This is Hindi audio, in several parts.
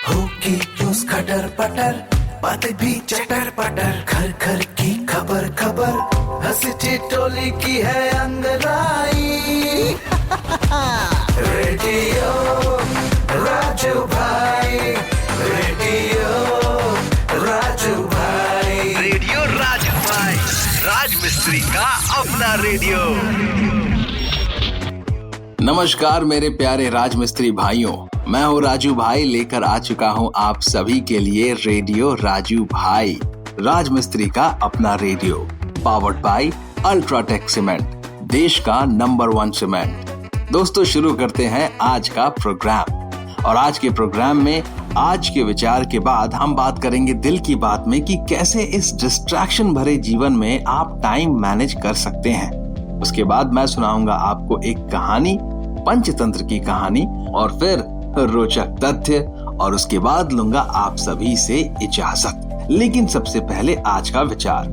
होगी न्यूज़ खटर पटर, बातें भी चटर पटर, घर घर की खबर खबर, हंसी टोली की है अंगराई। रेडियो राजू भाई, रेडियो राजू भाई, रेडियो राजू भाई, राज मिस्त्री का अपना रेडियो। नमस्कार मेरे प्यारे राज मिस्त्री भाइयों, मैं हूँ राजू भाई, लेकर आ चुका हूँ आप सभी के लिए रेडियो राजू भाई, राज मिस्त्री का अपना radio, powered by UltraTech cement, देश का नंबर 1 सीमेंट। दोस्तों, शुरू करते हैं आज का प्रोग्राम। और आज के प्रोग्राम में आज के विचार के बाद हम बात करेंगे दिल की बात में कि कैसे इस डिस्ट्रैक्शन भरे जीवन में आप टाइम मैनेज कर सकते हैं। उसके बाद मैं सुनाऊंगा आपको एक कहानी, पंचतंत्र की कहानी, और फिर रोचक तथ्य, और उसके बाद लूंगा आप सभी से इजाजत। लेकिन सबसे पहले आज का विचार।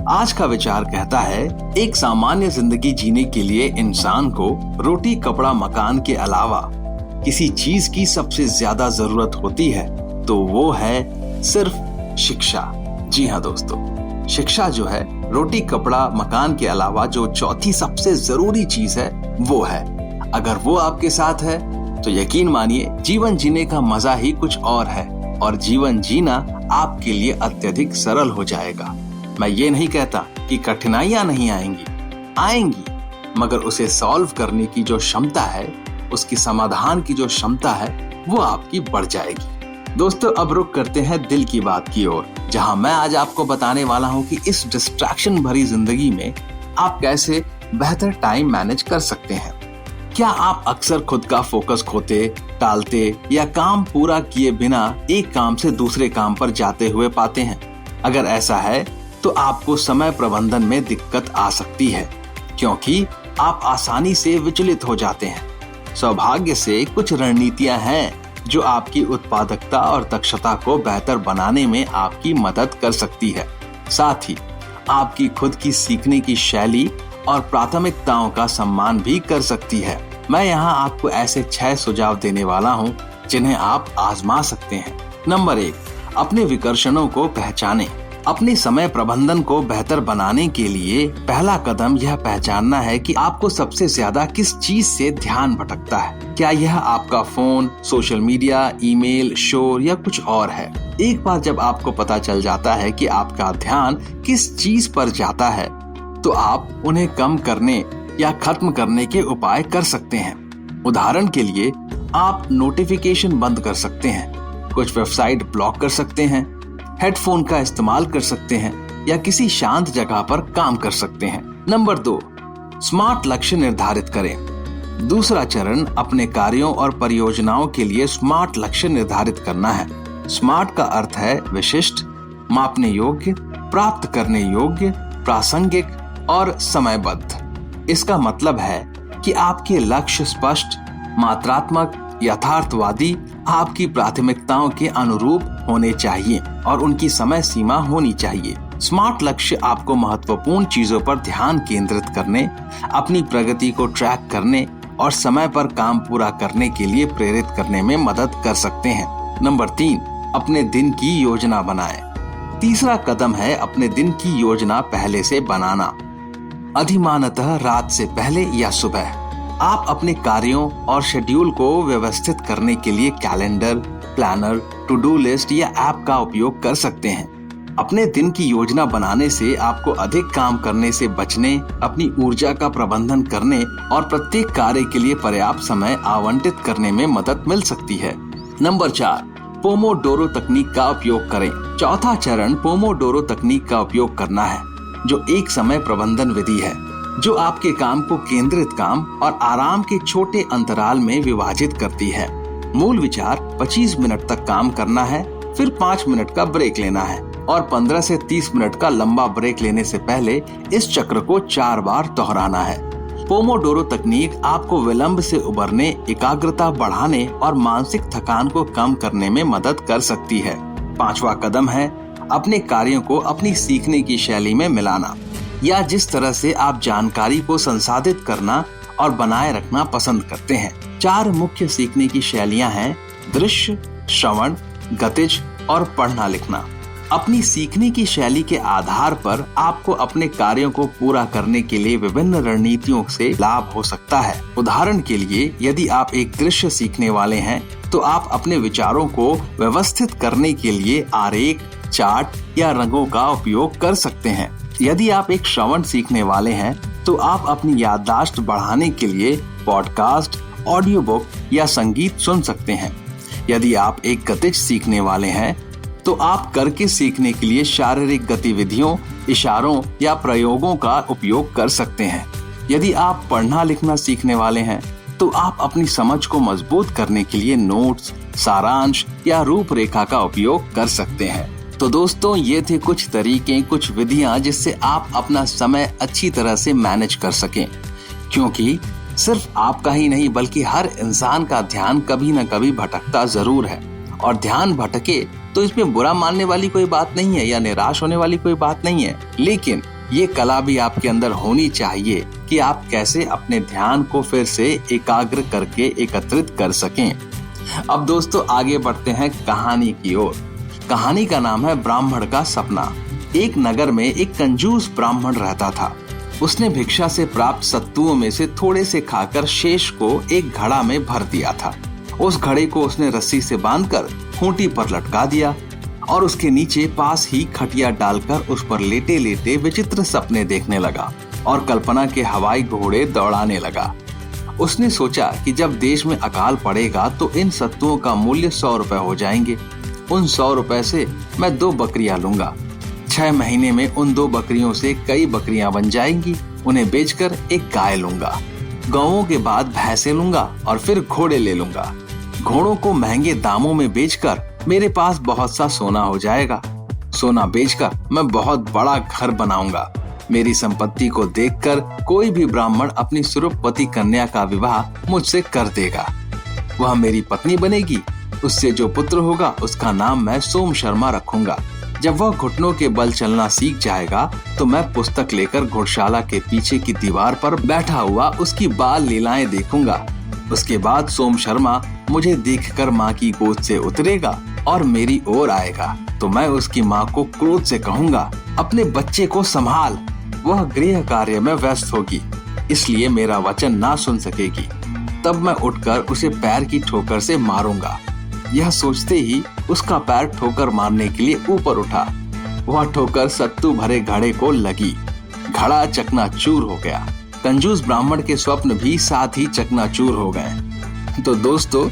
आज का विचार कहता है, एक सामान्य जिंदगी जीने के लिए इंसान को रोटी, कपड़ा, मकान के अलावा किसी चीज की सबसे ज्यादा जरूरत होती है, तो वो है सिर्फ शिक्षा। जी हाँ दोस्तों, शिक्षा जो है रोटी, कपड़ा, मकान के अलावा जो चौथी सबसे जरूरी चीज है वो है। अगर वो आपके साथ है तो यकीन मानिए जीवन जीने का मजा ही कुछ और है, और जीवन जीना आपके लिए अत्यधिक सरल हो जाएगा। मैं ये नहीं कहता कि कठिनाइयां नहीं आएंगी, मगर उसे सॉल्व करने की जो क्षमता है, उसकी समाधान की जो क्षमता है, वो आपकी बढ़ जाएगी। दोस्तों, अब रुक करते हैं दिल की बात की ओर, जहां मैं आज आपको बताने वाला हूं कि इस डिस्ट्रैक्शन भरी जिंदगी में आप कैसे बेहतर टाइम मैनेज कर सकते हैं। क्या आप अक्सर खुद का फोकस खोते, टालते, या काम पूरा किए बिना एक काम से दूसरे काम पर जाते हुए पाते हैं? अगर ऐसा है तो आपको समय प्रबंधन में दिक्कत आ सकती है, क्योंकि आप आसानी से विचलित हो जाते हैं। सौभाग्य से कुछ रणनीतियां हैं जो आपकी उत्पादकता और दक्षता को बेहतर बनाने में आपकी मदद कर सकती है। साथ ही आपकी खुद की सीखने की शैली और प्राथमिकताओं का सम्मान भी कर सकती है। मैं यहाँ आपको ऐसे 6 सुझाव देने वाला हूँ जिन्हें आप आजमा सकते हैं। नंबर 1, अपने विकर्षणों को पहचानें। अपने समय प्रबंधन को बेहतर बनाने के लिए पहला कदम यह पहचानना है कि आपको सबसे ज्यादा किस चीज से ध्यान भटकता है। क्या यह आपका फोन, सोशल मीडिया, ईमेल, शोर या कुछ और है? एक बार जब आपको पता चल जाता है कि आपका ध्यान किस चीज पर जाता है, तो आप उन्हें कम करने या खत्म करने के उपाय कर सकते हैं। उदाहरण के लिए, आप नोटिफिकेशन बंद कर सकते हैं, कुछ वेबसाइट ब्लॉक कर सकते हैं, हेडफोन का इस्तेमाल कर सकते हैं, या किसी शांत जगह पर काम कर सकते हैं। नंबर 2, स्मार्ट लक्ष्य निर्धारित करें। दूसरा चरण अपने कार्यों और परियोजनाओं के लिए स्मार्ट लक्ष्य निर्धारित करना है। स्मार्ट का अर्थ है विशिष्ट, मापने योग्य, प्राप्त करने योग्य, प्रासंगिक और समयबद्ध। इसका मतलब है कि आपके लक्ष्य स्पष्ट, मात्रात्मक, यथार्थवादी, आपकी प्राथमिकताओं के अनुरूप होने चाहिए और उनकी समय सीमा होनी चाहिए। स्मार्ट लक्ष्य आपको महत्वपूर्ण चीजों पर ध्यान केंद्रित करने, अपनी प्रगति को ट्रैक करने और समय पर काम पूरा करने के लिए प्रेरित करने में मदद कर सकते हैं। नंबर 3, अपने दिन की योजना बनाएं। तीसरा कदम है अपने दिन की योजना पहले से बनाना, अधिमानतः रात से पहले या सुबह। आप अपने कार्यों और शेड्यूल को व्यवस्थित करने के लिए calendar, planner, to do list या ऐप का उपयोग कर सकते हैं। अपने दिन की योजना बनाने से आपको अधिक काम करने से बचने, अपनी ऊर्जा का प्रबंधन करने और प्रत्येक कार्य के लिए पर्याप्त समय आवंटित करने में मदद मिल सकती है। नंबर 4, पोमोडोरो तकनीक का उपयोग करें। चौथा चरण पोमोडोरो तकनीक का उपयोग करना है, जो एक समय प्रबंधन विधि है जो आपके काम को केंद्रित काम और आराम के छोटे अंतराल में विभाजित करती है। मूल विचार 25 मिनट तक काम करना है, फिर 5 मिनट का ब्रेक लेना है और 15 से 30 मिनट का लंबा ब्रेक लेने से पहले इस चक्र को 4 बार दोहराना है। पोमोडोरो तकनीक आपको विलंब से उबरने, एकाग्रता बढ़ाने और मानसिक थकान को कम करने में मदद कर सकती है। 5वां कदम है अपने कार्यों को अपनी सीखने की शैली में मिलाना, या जिस तरह से आप जानकारी को संसाधित करना और बनाए रखना पसंद करते हैं। 4 मुख्य सीखने की शैलियां हैं: दृश्य, श्रवण, गतिज और पढ़ना लिखना। अपनी सीखने की शैली के आधार पर आपको अपने कार्यों को पूरा करने के लिए विभिन्न रणनीतियों से लाभ हो सकता है। उदाहरण के लिए, यदि आप एक दृश्य सीखने वाले हैं तो आप अपने विचारों को व्यवस्थित करने के लिए आरेख, चार्ट या रंगों का उपयोग कर सकते हैं। यदि आप एक श्रवण सीखने वाले हैं तो आप अपनी याददाश्त बढ़ाने के लिए पॉडकास्ट, ऑडियो बुक या संगीत सुन सकते हैं। यदि आप एक गतिज सीखने वाले हैं तो आप करके सीखने के लिए शारीरिक गतिविधियों, इशारों या प्रयोगों का उपयोग कर सकते हैं। यदि आप पढ़ना लिखना सीखने वाले हैं तो आप अपनी समझ को मजबूत करने के लिए नोट्स, सारांश या रूपरेखा का उपयोग कर सकते हैं। तो दोस्तों, ये थे कुछ तरीके, कुछ विधियां जिससे आप अपना समय अच्छी तरह से मैनेज कर सकें, क्योंकि सिर्फ आपका ही नहीं बल्कि हर इंसान का ध्यान कभी न कभी भटकता जरूर है। और ध्यान भटके तो इसमें बुरा मानने वाली कोई बात नहीं है या निराश होने वाली कोई बात नहीं है, लेकिन ये कला भी आपके अंदर होनी चाहिए कि आप कैसे अपने ध्यान को फिर से एकाग्र करके एकत्रित कर सकें। अब दोस्तों, आगे बढ़ते हैं कहानी की ओर। कहानी का नाम है ब्राह्मण का सपना। एक नगर में एक कंजूस ब्राह्मण रहता था। उसने भिक्षा से प्राप्त सत्तुओं में से थोड़े से खाकर शेष को एक घड़ा में भर दिया था। उस घड़े को उसने रस्सी से बांधकर खूंटी पर लटका दिया और उसके नीचे पास ही खटिया डालकर उस पर लेटे लेटे विचित्र सपने देखने लगा और कल्पना के हवाई घोड़े दौड़ाने लगा। उसने सोचा कि जब देश में अकाल पड़ेगा तो इन सत्तुओं का मूल्य 100 रुपए हो जाएंगे। उन 100 रुपए से मैं 2 बकरियां लूंगा। 6 महीने में उन 2 बकरियों से कई बकरियां बन जाएंगी। उन्हें बेचकर एक गाय लूंगा। गौओं के बाद भैंसे लूंगा और फिर घोड़े ले लूंगा। घोड़ों को महंगे दामों में बेचकर मेरे पास बहुत सा सोना हो जाएगा। सोना बेचकर मैं बहुत बड़ा घर बनाऊंगा। मेरी संपत्ति को देखकर कोई भी ब्राह्मण अपनी सुरूपवती कन्या का विवाह मुझसे कर देगा। वह मेरी पत्नी बनेगी। उससे जो पुत्र होगा उसका नाम मैं सोम शर्मा रखूंगा। जब वह घुटनों के बल चलना सीख जाएगा तो मैं पुस्तक लेकर घुड़शाला के पीछे की दीवार पर बैठा हुआ उसकी बाल लीलाएं देखूंगा। उसके बाद सोम शर्मा मुझे देखकर माँ की गोद से उतरेगा और मेरी ओर आएगा तो मैं उसकी माँ को क्रोध से कहूँगा, अपने बच्चे को संभाल। वह गृह कार्य में व्यस्त होगी, इसलिए मेरा वचन ना सुन सकेगी। तब मैं उठकर उसे पैर की ठोकर से मारूंगा। यह सोचते ही उसका पैर ठोकर मारने के लिए ऊपर उठा। वह ठोकर सत्तू भरे घड़े को लगी। घड़ा चकनाचूर हो गया। कंजूस ब्राह्मण के स्वप्न भी साथ ही चकनाचूर हो गए। तो दोस्तों,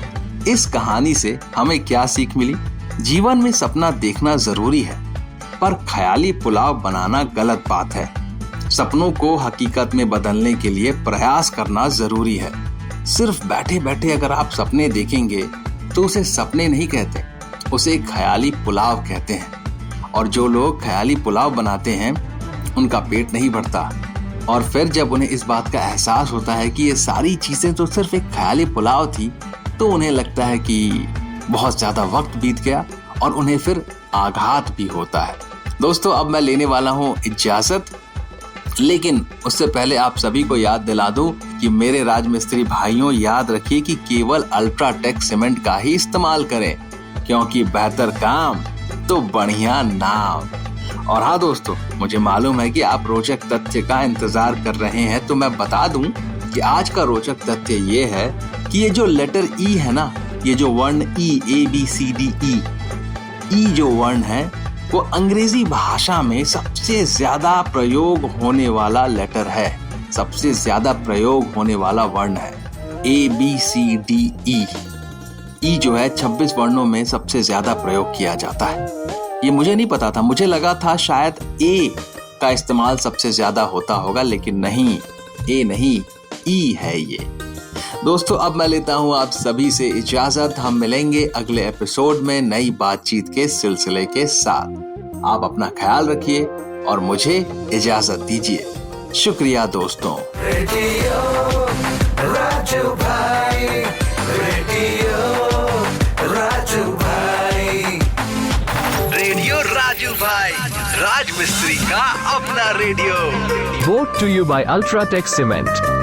इस कहानी से हमें क्या सीख मिली? जीवन में सपना देखना जरूरी है, पर ख्याली पुलाव बनाना गलत बात है। सपनों को हकीकत में बदलने के लिए प्रयास करना जरूरी है। सिर्फ बैठे बैठे अगर आप सपने देखेंगे तो उसे सपने नहीं कहते, उसे ख्याली पुलाव कहते हैं। और जो लोग ख्याली पुलाव बनाते हैं उनका पेट नहीं भरता। और फिर जब उन्हें इस बात का एहसास होता है कि ये सारी चीजें तो सिर्फ एक ख्याली पुलाव थी, तो उन्हें लगता है कि बहुत ज्यादा वक्त बीत गया और उन्हें फिर आघात भी होता है। दोस्तों, अब मैं लेने वाला हूँ इजाजत, लेकिन उससे पहले आप सभी को याद दिला दूं कि मेरे राजमिस्त्री भाइयों, याद रखिए कि केवल अल्ट्राटेक सीमेंट का ही इस्तेमाल करें, क्योंकि बेहतर काम तो बढ़िया नाम। और हाँ दोस्तों, मुझे मालूम है कि आप रोचक तथ्य का इंतजार कर रहे हैं, तो मैं बता दूं कि आज का रोचक तथ्य ये है कि ये जो लेटर ई है ना, ये जो वर्ण ई, ABCDE, ई जो वर्ण है वो अंग्रेजी भाषा में सबसे ज्यादा प्रयोग होने वाला लेटर है, सबसे ज्यादा प्रयोग होने वाला वर्ण है ABCDE। ई जो है 26 वर्णों में सबसे ज्यादा प्रयोग किया जाता है। ये मुझे नहीं पता था, मुझे लगा था शायद ए का इस्तेमाल सबसे ज्यादा होता होगा, लेकिन नहीं, ए नहीं, ई है ये। दोस्तों, अब मैं लेता हूं आप सभी से इजाजत। हम मिलेंगे अगले एपिसोड में नई बातचीत के सिलसिले के साथ। आप अपना ख्याल रखिए और मुझे इजाजत दीजिए। शुक्रिया दोस्तों। रेडियो राजू भाई, रेडियो राजू भाई, रेडियो राजू भाई, राज मिस्त्री का अपना radio. Brought to you by Ultratech Cement.